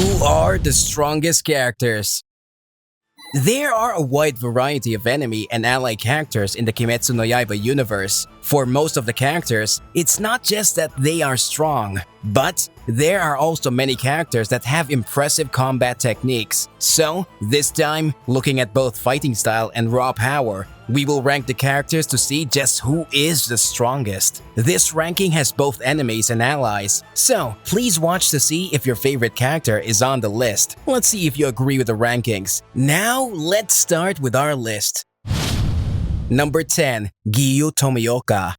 Who are the strongest characters? There are a wide variety of enemy and ally characters in the Kimetsu no Yaiba universe. For most of the characters, it's not just that they are strong, but there are also many characters that have impressive combat techniques. So, this time, looking at both fighting style and raw power, we will rank the characters to see just who is the strongest. This ranking has both enemies and allies, so please watch to see if your favorite character is on the list. Let's see if you agree with the rankings. Now, let's start with our list. Number 10. GIYU TOMIOKA.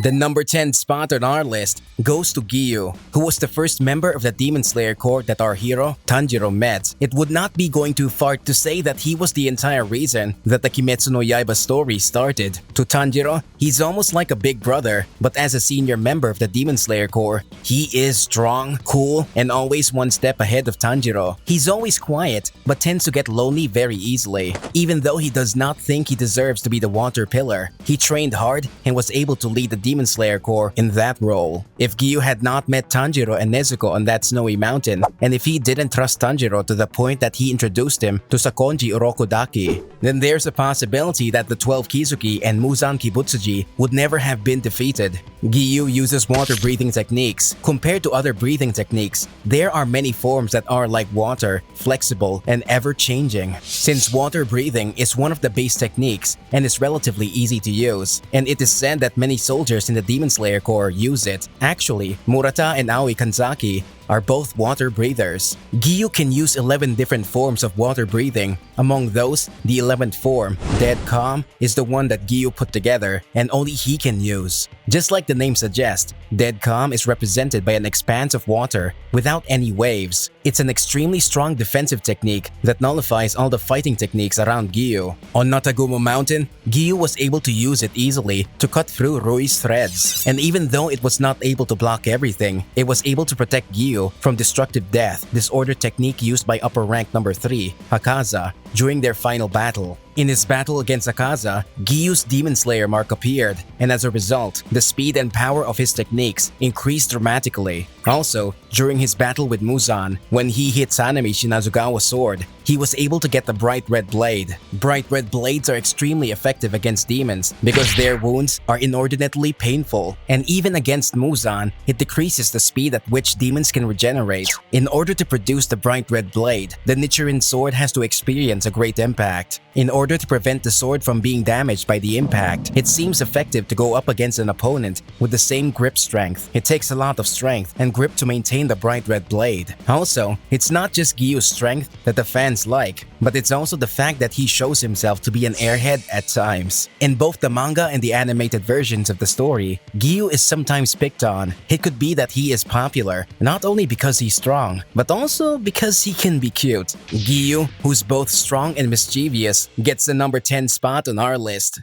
The number 10 spot on our list goes to GIYU, who was the first member of the Demon Slayer Corps that our hero, Tanjiro, met. It would not be going too far to say that he was the entire reason that the Kimetsu no Yaiba story started. To Tanjiro, he's almost like a big brother, but as a senior member of the Demon Slayer Corps, he is strong, cool, and always one step ahead of Tanjiro. He's always quiet, but tends to get lonely very easily. Even though he does not think he deserves to be the water pillar, he trained hard and was able to lead the Demon Slayer Corps in that role. If GIYU had not met Tanjiro and Nezuko on that snowy mountain, and if he didn't trust Tanjiro to the point that he introduced him to Sakonji Urokodaki, then there's a possibility that the 12 Kizuki and Muzan Kibutsuji would never have been defeated. GIYU uses water breathing techniques. Compared to other breathing techniques, there are many forms that are like water, flexible, and ever-changing. Since water breathing is one of the base techniques and is relatively easy to use, and it is said that many soldiers in the Demon Slayer Corps use it. Actually, Murata and Aoi Kanzaki are both water breathers. GIYU can use 11 different forms of water breathing. Among those, the 11th form, Dead Calm, is the one that GIYU put together and only he can use. Just like the name suggests, Dead Calm is represented by an expanse of water without any waves. It's an extremely strong defensive technique that nullifies all the fighting techniques around GIYU. On Natagumo Mountain, GIYU was able to use it easily to cut through Rui's threads. And even though it was not able to block everything, it was able to protect GIYU from destructive death, disorder technique used by upper rank number 3, Akaza, during their final battle. In his battle against Akaza, GIYU's Demon Slayer mark appeared, and as a result, the speed and power of his techniques increased dramatically. Also, during his battle with Muzan, when he hit Sanemi Shinazugawa's sword, he was able to get the bright red blade. Bright red blades are extremely effective against demons because their wounds are inordinately painful, and even against Muzan, it decreases the speed at which demons can regenerate. In order to produce the bright red blade, the Nichiren sword has to experience a great impact. In order to prevent the sword from being damaged by the impact, it seems effective to go up against an opponent with the same grip strength. It takes a lot of strength and grip to maintain the bright red blade. Also, it's not just GIYU's strength that the fans like, but it's also the fact that he shows himself to be an airhead at times. In both the manga and the animated versions of the story, GIYU is sometimes picked on. It could be that he is popular, not only because he's strong, but also because he can be cute. GIYU, who's both strong and mischievous, gets the number 10 spot on our list.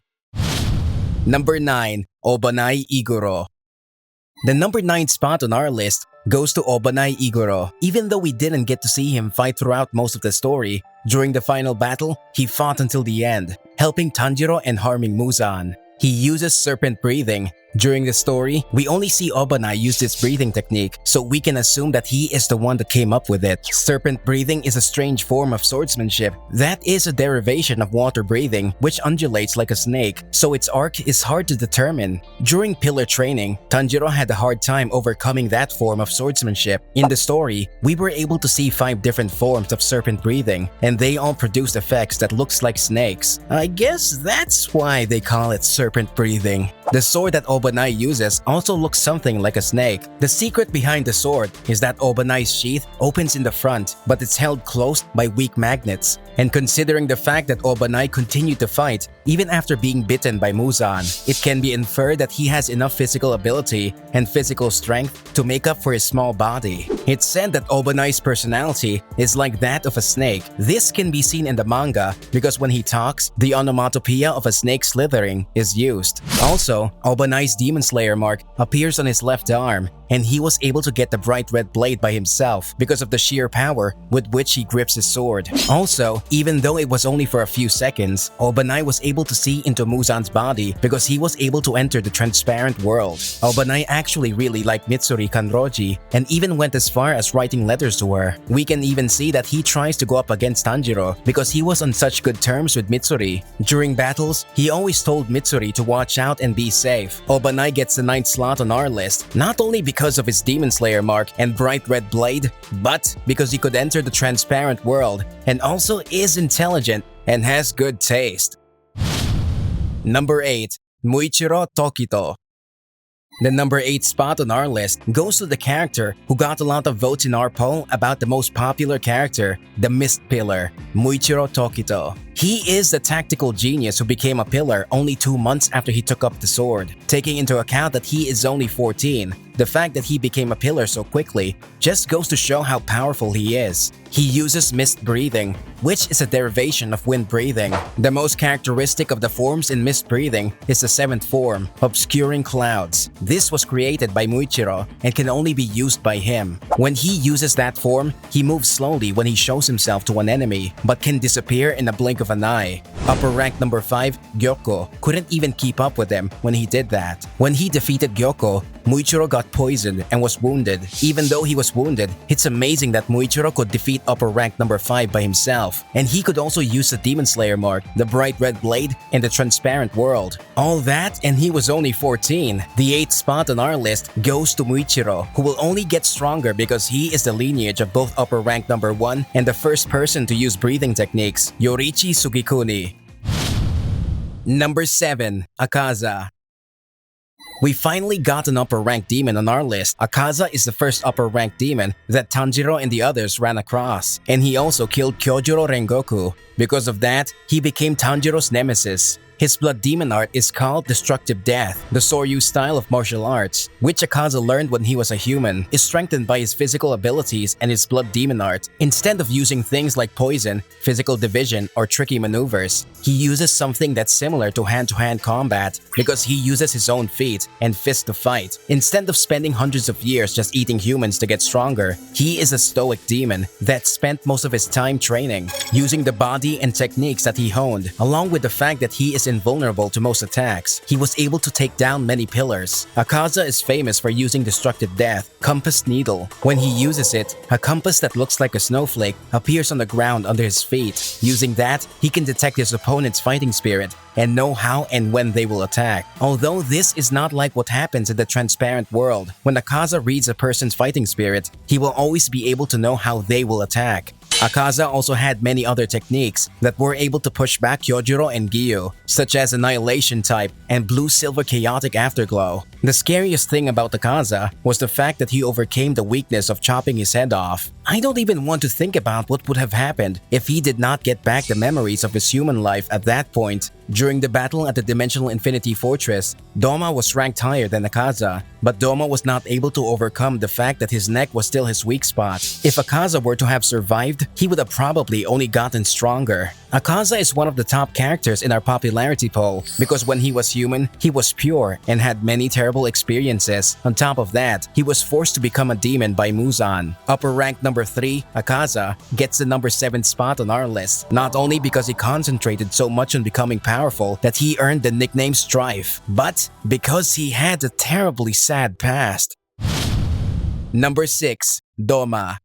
Number 9. OBANAI IGURO. The number 9 spot on our list goes to OBANAI IGURO. Even though we didn't get to see him fight throughout most of the story, during the final battle, he fought until the end, helping Tanjiro and harming Muzan. He uses serpent breathing. During the story, we only see OBANAI use this breathing technique, so we can assume that he is the one that came up with it. Serpent breathing is a strange form of swordsmanship that is a derivation of water breathing, which undulates like a snake, so its arc is hard to determine. During pillar training, Tanjiro had a hard time overcoming that form of swordsmanship. In the story, we were able to see 5 different forms of serpent breathing, and they all produced effects that looks like snakes. I guess that's why they call it serpent breathing. The sword that OBANAI uses also looks something like a snake. The secret behind the sword is that OBANAI's sheath opens in the front, but it's held closed by weak magnets. And considering the fact that OBANAI continued to fight even after being bitten by Muzan, it can be inferred that he has enough physical ability and physical strength to make up for his small body. It's said that OBANAI's personality is like that of a snake. This can be seen in the manga because when he talks, the onomatopoeia of a snake slithering is used. Also, OBANAI's Demon Slayer mark appears on his left arm, and he was able to get the bright red blade by himself because of the sheer power with which he grips his sword. Also, even though it was only for a few seconds, OBANAI was able to see into Muzan's body because he was able to enter the transparent world. OBANAI actually really liked Mitsuri Kanroji and even went as far as writing letters to her. We can even see that he tries to go up against Tanjiro because he was on such good terms with Mitsuri. During battles, he always told Mitsuri to watch out and be safe. OBANAI gets the 9th slot on our list, not only because of his Demon Slayer mark and bright red blade, but because he could enter the transparent world and also is intelligent and has good taste. Number 8. Muichiro Tokito. The number 8 spot on our list goes to the character who got a lot of votes in our poll about the most popular character, the Mist Pillar, Muichiro Tokito. He is the tactical genius who became a pillar only 2 months after he took up the sword. Taking into account that he is only 14, the fact that he became a pillar so quickly just goes to show how powerful he is. He uses mist breathing, which is a derivation of wind breathing. The most characteristic of the forms in mist breathing is the 7th form, obscuring clouds. This was created by Muichiro and can only be used by him. When he uses that form, he moves slowly when he shows himself to an enemy, but can disappear in a blink of an eye. Upper rank number 5, Gyoko, couldn't even keep up with him when he did that. When he defeated Gyoko, Muichiro got poisoned and was wounded. Even though he was wounded, it's amazing that Muichiro could defeat upper rank number 5 by himself. And he could also use the Demon Slayer mark, the bright red blade, and the transparent world. All that and he was only 14. The 8th spot on our list goes to Muichiro, who will only get stronger because he is the lineage of both upper rank number 1 and the first person to use breathing techniques, Yorichi Sugikuni. Number 7. Akaza. We finally got an upper-ranked demon on our list. Akaza is the first upper-ranked demon that Tanjiro and the others ran across, and he also killed Kyojuro Rengoku. Because of that, he became Tanjiro's nemesis. His blood demon art is called Destructive Death. The Soryu style of martial arts, which Akaza learned when he was a human, is strengthened by his physical abilities and his blood demon art. Instead of using things like poison, physical division, or tricky maneuvers, he uses something that's similar to hand-to-hand combat because he uses his own feet and fists to fight. Instead of spending hundreds of years just eating humans to get stronger, he is a stoic demon that spent most of his time training, using the body and techniques that he honed, along with the fact that he is invulnerable to most attacks. He was able to take down many pillars. Akaza is famous for using Destructive Death, Compass Needle. When he uses it, a compass that looks like a snowflake appears on the ground under his feet. Using that, he can detect his opponent's fighting spirit and know how and when they will attack. Although this is not like what happens in the transparent world, when Akaza reads a person's fighting spirit, he will always be able to know how they will attack. Akaza also had many other techniques that were able to push back Kyojuro and GIYU, such as Annihilation type and Blue-Silver Chaotic Afterglow. The scariest thing about Akaza was the fact that he overcame the weakness of chopping his head off. I don't even want to think about what would have happened if he did not get back the memories of his human life at that point. During the battle at the Dimensional Infinity Fortress, Doma was ranked higher than Akaza, but Doma was not able to overcome the fact that his neck was still his weak spot. If Akaza were to have survived, he would have probably only gotten stronger. Akaza is one of the top characters in our popularity poll because when he was human, he was pure and had many terrible experiences. On top of that, he was forced to become a demon by Muzan. Upper rank number 3, Akaza, gets the number 7 spot on our list, not only because he concentrated so much on becoming powerful that he earned the nickname Strife, but because he had a terribly sad past. Number 6. Doma.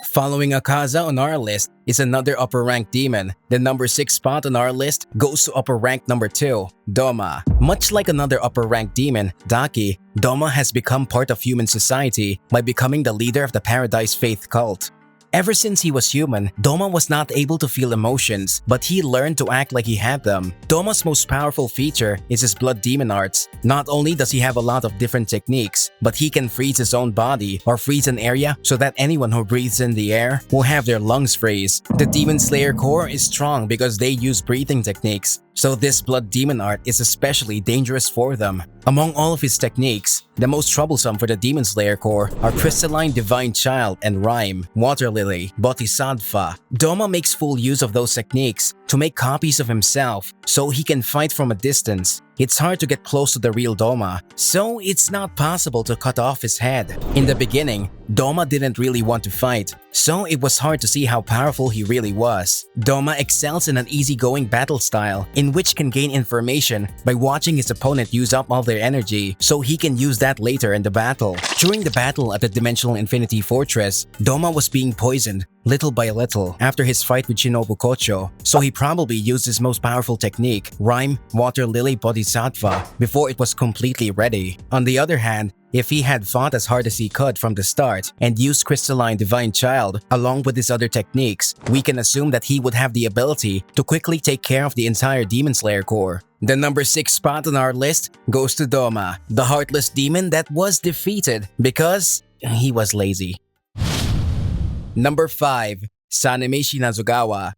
Following Akaza on our list is another upper-ranked demon. The number 6 spot on our list goes to upper-ranked number 2, Doma. Much like another upper-ranked demon, Daki, Doma has become part of human society by becoming the leader of the Paradise Faith cult. Ever since he was human, Doma was not able to feel emotions, but he learned to act like he had them. Doma's most powerful feature is his blood demon arts. Not only does he have a lot of different techniques, but he can freeze his own body or freeze an area so that anyone who breathes in the air will have their lungs freeze. The Demon Slayer core is strong because they use breathing techniques, so this blood demon art is especially dangerous for them. Among all of his techniques, the most troublesome for the Demon Slayer core are Crystalline Divine Child and Rhyme, Water Lily, Bodhisattva. Doma makes full use of those techniques to make copies of himself so he can fight from a distance. it's hard to get close to the real Doma, so it's not possible to cut off his head. In the beginning, Doma didn't really want to fight, so it was hard to see how powerful he really was. Doma excels in an easygoing battle style, in which can gain information by watching his opponent use up all their energy, so he can use that later in the battle. During the battle at the Dimensional Infinity Fortress, Doma was being poisoned little by little after his fight with Shinobu Kocho, so he probably used his most powerful technique, Rime Water Lily Bodhisattva, before it was completely ready. On the other hand, if he had fought as hard as he could from the start and used Crystalline Divine Child along with his other techniques, we can assume that he would have the ability to quickly take care of the entire Demon Slayer Corps. The number 6 spot on our list goes to Doma, the heartless demon that was defeated because he was lazy. Number 5. Sanemi Shinazugawa.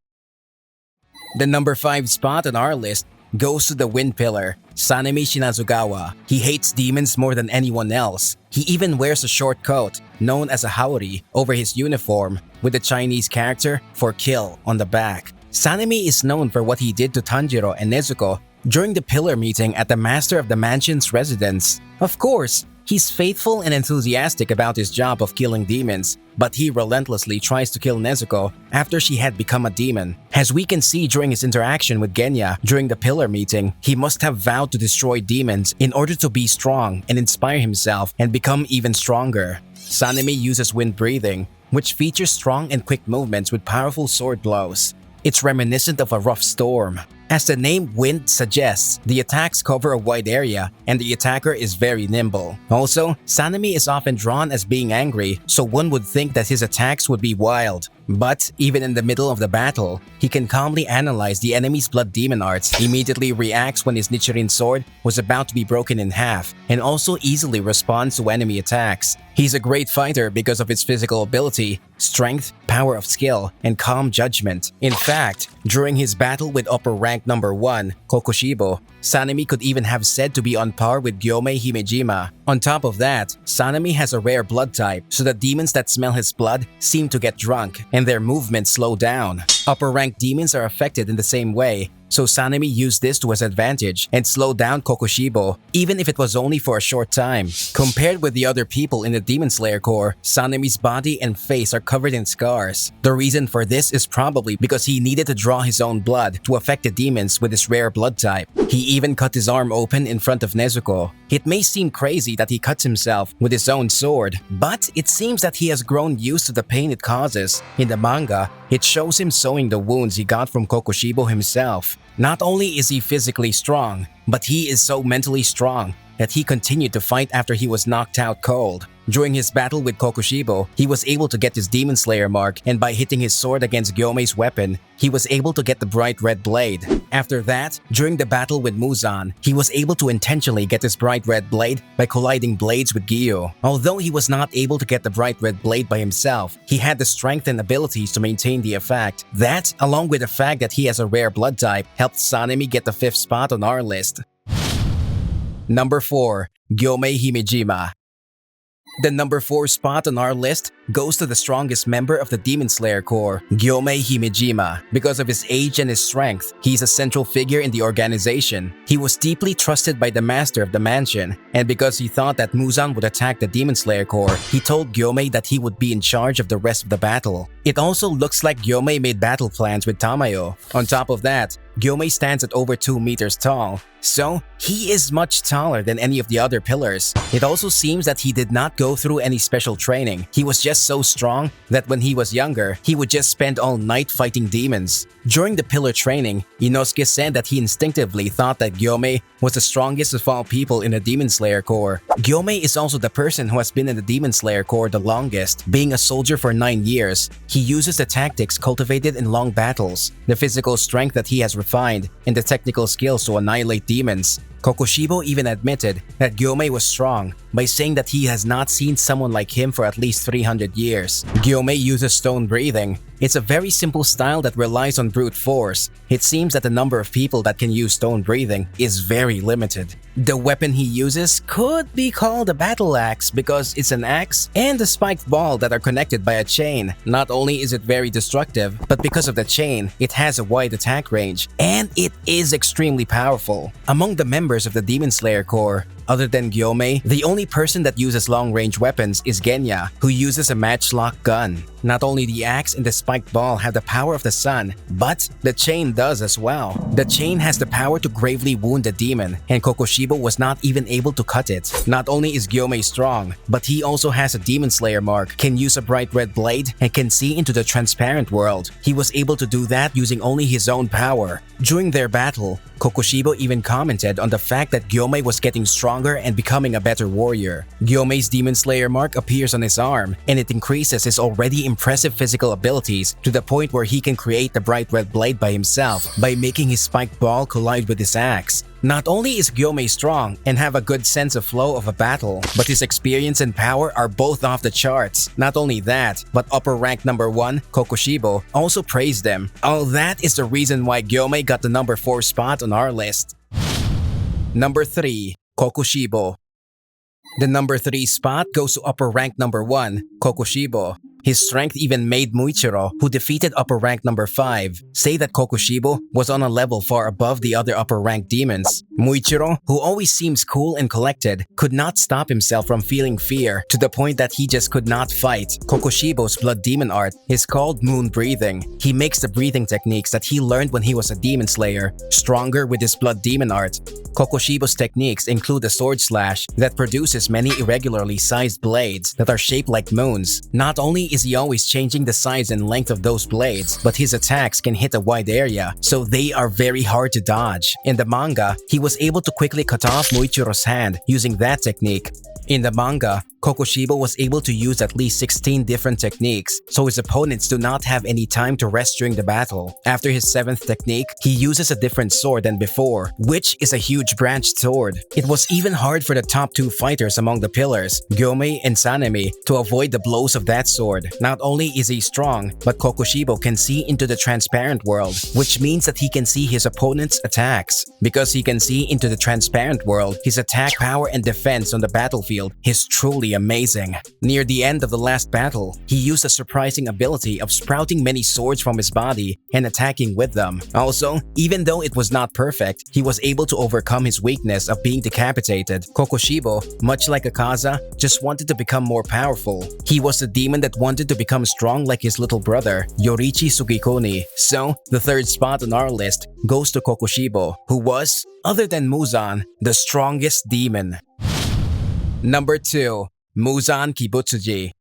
The number 5 spot on our list goes to the Wind Pillar, Sanemi Shinazugawa. He hates demons more than anyone else. He even wears a short coat, known as a haori, over his uniform, with the Chinese character for kill on the back. Sanemi is known for what he did to Tanjiro and Nezuko during the Pillar meeting at the Master of the Mansion's residence. Of course, he's faithful and enthusiastic about his job of killing demons, but he relentlessly tries to kill Nezuko after she had become a demon. As we can see during his interaction with Genya during the Pillar meeting, he must have vowed to destroy demons in order to be strong and inspire himself and become even stronger. Sanemi uses wind breathing, which features strong and quick movements with powerful sword blows. It's reminiscent of a rough storm. As the name Wind suggests, the attacks cover a wide area and the attacker is very nimble. Also, Sanemi is often drawn as being angry, so one would think that his attacks would be wild. But even in the middle of the battle, he can calmly analyze the enemy's blood demon arts, immediately reacts when his Nichirin sword was about to be broken in half, and also easily responds to enemy attacks. He's a great fighter because of his physical ability, strength, power of skill, and calm judgment. In fact, during his battle with upper rank number 1, Kokushibo, Sanemi could even have said to be on par with GYOMEI Himejima. On top of that, Sanemi has a rare blood type, so the demons that smell his blood seem to get drunk, and their movements slow down. Upper rank demons are affected in the same way, so Sanemi used this to his advantage and slowed down Kokushibo, even if it was only for a short time. Compared with the other people in the Demon Slayer Corps, Sanemi's body and face are covered in scars. The reason for this is probably because he needed to draw his own blood to affect the demons with his rare blood type. He even cut his arm open in front of Nezuko. It may seem crazy that he cuts himself with his own sword, but it seems that he has grown used to the pain it causes. In the manga, it shows him sewing the wounds he got from Kokushibo himself. Not only is he physically strong, but he is so mentally strong that he continued to fight after he was knocked out cold. During his battle with Kokushibo, he was able to get his Demon Slayer mark, and by hitting his sword against GYOMEI's weapon, he was able to get the bright red blade. After that, during the battle with Muzan, he was able to intentionally get his bright red blade by colliding blades with GYUU. Although he was not able to get the bright red blade by himself, he had the strength and abilities to maintain the effect. That, along with the fact that he has a rare blood type, helped Sanemi get the 5th spot on our list. Number 4. GYOMEI Himejima. The number 4 spot on our list goes to the strongest member of the Demon Slayer Corps, GYOMEI Himejima. Because of his age and his strength, he's a central figure in the organization. He was deeply trusted by the Master of the Mansion, and because he thought that Muzan would attack the Demon Slayer Corps, he told GYOMEI that he would be in charge of the rest of the battle. It also looks like GYOMEI made battle plans with Tamayo. On top of that, GYOMEI stands at over 2 meters tall, so he is much taller than any of the other pillars. It also seems that he did not go through any special training. He was just so strong that when he was younger, he would just spend all night fighting demons. During the pillar training, Inosuke said that he instinctively thought that GYOMEI was the strongest of all people in the Demon Slayer Corps. GYOMEI is also the person who has been in the Demon Slayer Corps the longest, being a soldier for 9 years. He uses the tactics cultivated in long battles, the physical strength that he has refined, and the technical skills to annihilate demons. Kokushibo even admitted that GYOMEI was strong by saying that he has not seen someone like him for at least 300 years. GYOMEI uses stone breathing. It's a very simple style that relies on brute force. It seems that the number of people that can use stone breathing is very limited. The weapon he uses could be called a battle axe because it's an axe and a spiked ball that are connected by a chain. Not only is it very destructive, but because of the chain, it has a wide attack range, and it is extremely powerful. Among the members of the Demon Slayer Corps, other than GYOMEI, the only person that uses long-range weapons is Genya, who uses a matchlock gun. Not only the axe and the spiked ball have the power of the sun, but the chain does as well. The chain has the power to gravely wound a demon, and Kokushibo was not even able to cut it. Not only is GYOMEI strong, but he also has a Demon Slayer mark, can use a bright red blade, and can see into the transparent world. He was able to do that using only his own power. During their battle, Kokushibo even commented on the fact that GYOMEI was getting stronger and becoming a better warrior. GYOMEI's Demon Slayer mark appears on his arm, and it increases his already impressive physical abilities to the point where he can create the bright red blade by himself by making his spiked ball collide with his axe. Not only is GYOMEI strong and have a good sense of flow of a battle, but his experience and power are both off the charts. Not only that, but upper rank number 1, Kokushibo, also praised him. All that is the reason why GYOMEI got the number 4 spot on our list. Number 3. Kokushibo. The number 3 spot goes to upper rank number 1, Kokushibo. His strength even made Muichiro, who defeated upper rank number 5, say that Kokushibo was on a level far above the other upper rank demons. Muichiro, who always seems cool and collected, could not stop himself from feeling fear to the point that he just could not fight. Kokushibo's blood demon art is called moon breathing. He makes the breathing techniques that he learned when he was a demon slayer stronger with his blood demon art. Kokushibo's techniques include a sword slash that produces many irregularly sized blades that are shaped like moons. Not only is he always changing the size and length of those blades, but his attacks can hit a wide area, so they are very hard to dodge. In the manga, he was able to quickly cut off Muichiro's hand using that technique. In the manga, Kokushibo was able to use at least 16 different techniques, so his opponents do not have any time to rest during the battle. After his 7th technique, he uses a different sword than before, which is a huge branched sword. It was even hard for the top 2 fighters among the pillars, GYOMEI and Sanemi, to avoid the blows of that sword. Not only is he strong, but Kokushibo can see into the transparent world, which means that he can see his opponent's attacks. Because he can see into the transparent world, his attack power and defense on the battlefield is truly amazing. Near the end of the last battle, he used a surprising ability of sprouting many swords from his body and attacking with them. Also, even though it was not perfect, he was able to overcome his weakness of being decapitated. Kokushibo, much like Akaza, just wanted to become more powerful. He was the demon that wanted to become strong like his little brother, Yoriichi Sugikuni. So, the 3rd spot on our list goes to Kokushibo, who was, other than Muzan, the strongest demon. Number 2. Muzan Kibutsuji.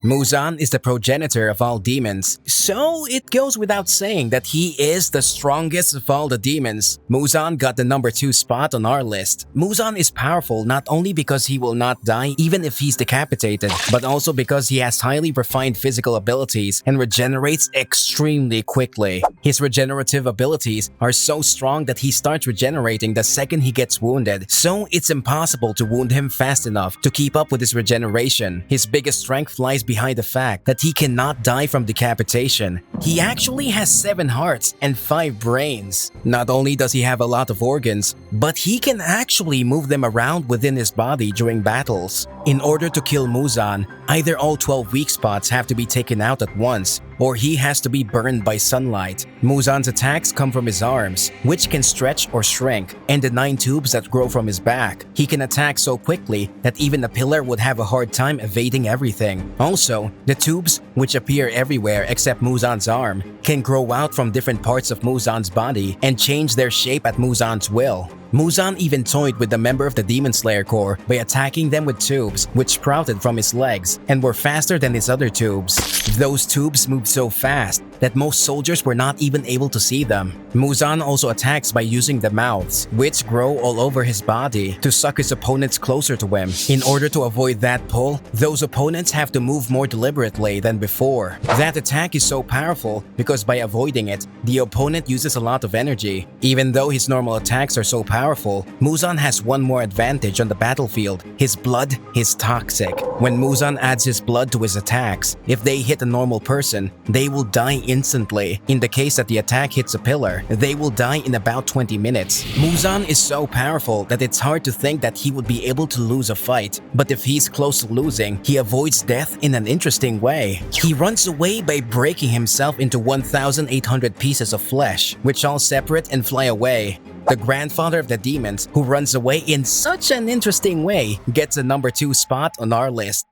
Muzan is the progenitor of all demons, so it goes without saying that he is the strongest of all the demons. Muzan got the number 2 spot on our list. Muzan is powerful not only because he will not die even if he's decapitated, but also because he has highly refined physical abilities and regenerates extremely quickly. His regenerative abilities are so strong that he starts regenerating the second he gets wounded, so it's impossible to wound him fast enough to keep up with his regeneration. His biggest strength lies behind the fact that he cannot die from decapitation. He actually has 7 hearts and 5 brains. Not only does he have a lot of organs, but he can actually move them around within his body during battles. In order to kill Muzan, either all 12 weak spots have to be taken out at once, or he has to be burned by sunlight. Muzan's attacks come from his arms, which can stretch or shrink, and the 9 tubes that grow from his back. He can attack so quickly that even a pillar would have a hard time evading everything. Also, the tubes, which appear everywhere except Muzan's arm, can grow out from different parts of Muzan's body and change their shape at Muzan's will. Muzan even toyed with the member of the Demon Slayer Corps by attacking them with tubes which sprouted from his legs and were faster than his other tubes. Those tubes moved so fast that most soldiers were not even able to see them. Muzan also attacks by using the mouths, which grow all over his body, to suck his opponents closer to him. In order to avoid that pull, those opponents have to move more deliberately than before. That attack is so powerful because by avoiding it, the opponent uses a lot of energy. Even though his normal attacks are so powerful, Muzan has one more advantage on the battlefield. His blood is toxic. When Muzan adds his blood to his attacks, if they hit a normal person, they will die instantly. In the case that the attack hits a pillar, they will die in about 20 minutes. Muzan is so powerful that it's hard to think that he would be able to lose a fight, but if he's close to losing, he avoids death in an interesting way. He runs away by breaking himself into 1,800 pieces of flesh, which all separate and fly away. The grandfather of the demons, who runs away in such an interesting way, gets a number 2 spot on our list.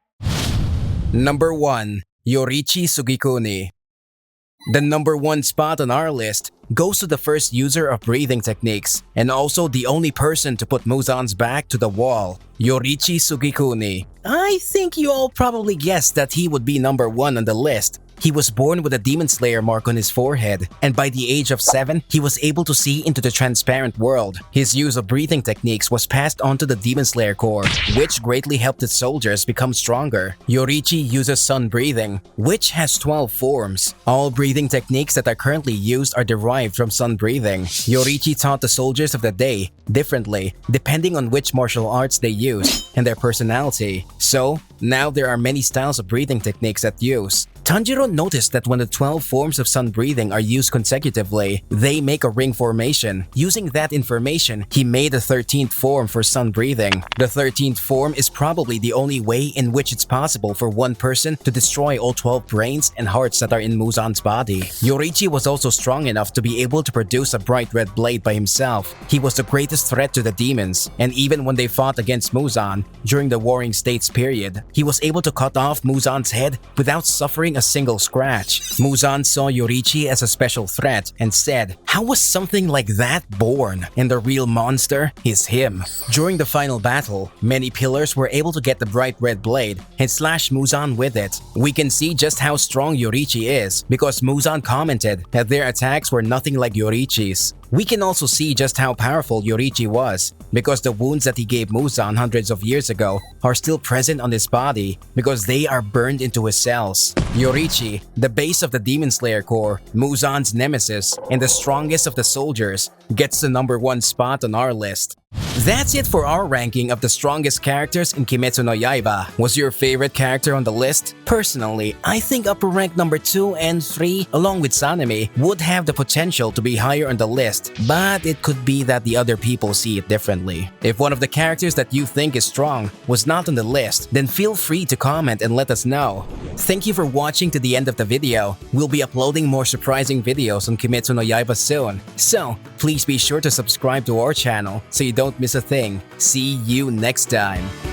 Number 1. Yoriichi Sugikuni. The number 1 spot on our list goes to the first user of breathing techniques, and also the only person to put Muzan's back to the wall, Yoriichi Sugikuni. I think you all probably guessed that he would be number 1 on the list. He was born with a Demon Slayer mark on his forehead, and by the age of 7, he was able to see into the transparent world. His use of breathing techniques was passed on to the Demon Slayer Corps, which greatly helped its soldiers become stronger. Yoriichi uses sun breathing, which has 12 forms. All breathing techniques that are currently used are derived from sun breathing. Yoriichi taught the soldiers of the day differently, depending on which martial arts they use and their personality. So, now there are many styles of breathing techniques at use. Tanjiro noticed that when the 12 forms of sun breathing are used consecutively, they make a ring formation. Using that information, he made a 13th form for sun breathing. The 13th form is probably the only way in which it's possible for one person to destroy all 12 brains and hearts that are in Muzan's body. Yoriichi was also strong enough to be able to produce a bright red blade by himself. He was the greatest threat to the demons, and even when they fought against Muzan during the Warring States period, he was able to cut off Muzan's head without suffering a single scratch. Muzan saw Yoriichi as a special threat and said, "How was something like that born? And the real monster is him." During the final battle, many pillars were able to get the bright red blade and slash Muzan with it. We can see just how strong Yoriichi is because Muzan commented that their attacks were nothing like Yoriichi's. We can also see just how powerful Yoriichi was because the wounds that he gave Muzan hundreds of years ago are still present on his body because they are burned into his cells. Yoriichi, the base of the Demon Slayer Corps, Muzan's nemesis, and the strongest of the soldiers, gets the number 1 spot on our list. That's it for our ranking of the strongest characters in Kimetsu no Yaiba. Was your favorite character on the list? Personally, I think upper rank number 2 and 3, along with Sanemi, would have the potential to be higher on the list, but it could be that the other people see it differently. If one of the characters that you think is strong was not on the list, then feel free to comment and let us know. Thank you for watching to the end of the video. We'll be uploading more surprising videos on Kimetsu no Yaiba soon, so please be sure to subscribe to our channel so you don't miss a thing. See you next time.